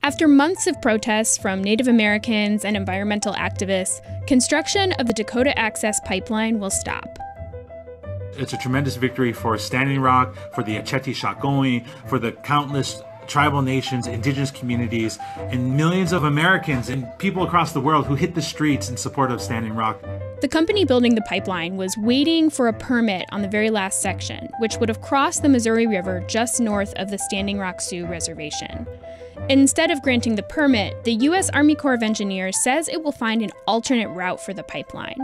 After months of protests from Native Americans and environmental activists, construction of the Dakota Access Pipeline will stop. It's a tremendous victory for Standing Rock, for the Aceti-Sakowin, for the countless tribal nations, indigenous communities, and millions of Americans and people across the world who hit the streets in support of Standing Rock. The company building the pipeline was waiting for a permit on the very last section, which would have crossed the Missouri River just north of the Standing Rock Sioux Reservation. Instead of granting the permit, the U.S. Army Corps of Engineers says it will find an alternate route for the pipeline.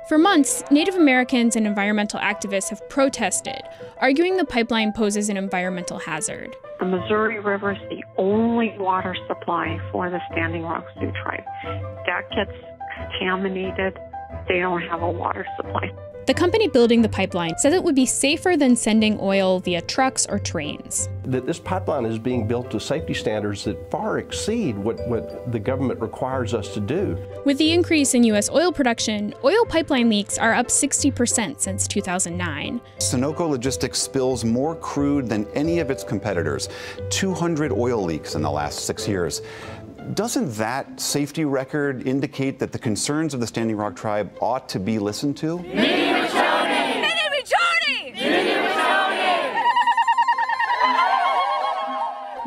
For months, Native Americans and environmental activists have protested, arguing the pipeline poses an environmental hazard. The Missouri River is the only water supply for the Standing Rock Sioux tribe. That gets contaminated. They don't have a water supply. The company building the pipeline says it would be safer than sending oil via trucks or trains. That this pipeline is being built to safety standards that far exceed what the government requires us to do. With the increase in U.S. oil production, oil pipeline leaks are up 60% since 2009. Sunoco Logistics spills more crude than any of its competitors, 200 oil leaks in the last 6 years. Doesn't that safety record indicate that the concerns of the Standing Rock tribe ought to be listened to?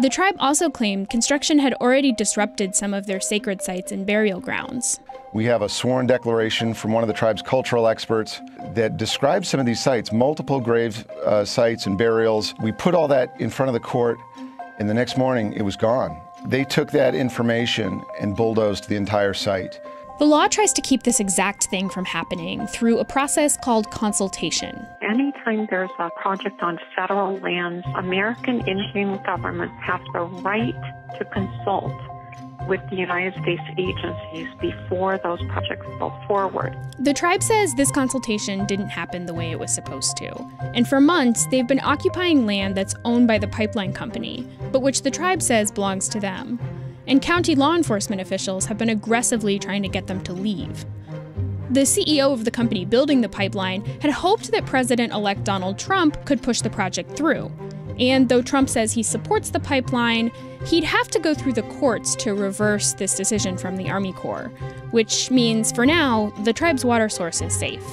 The tribe also claimed construction had already disrupted some of their sacred sites and burial grounds. We have a sworn declaration from one of the tribe's cultural experts that describes some of these sites, multiple grave sites and burials. We put all that in front of the court, and the next morning it was gone. They took that information and bulldozed the entire site. The law tries to keep this exact thing from happening through a process called consultation. Anytime there's a project on federal lands, American Indian governments have the right to consult with the United States agencies before those projects go forward. The tribe says this consultation didn't happen the way it was supposed to. And for months, they've been occupying land that's owned by the pipeline company, but which the tribe says belongs to them. And county law enforcement officials have been aggressively trying to get them to leave. The CEO of the company building the pipeline had hoped that President-elect Donald Trump could push the project through. And though Trump says he supports the pipeline, he'd have to go through the courts to reverse this decision from the Army Corps, which means, for now, the tribe's water source is safe.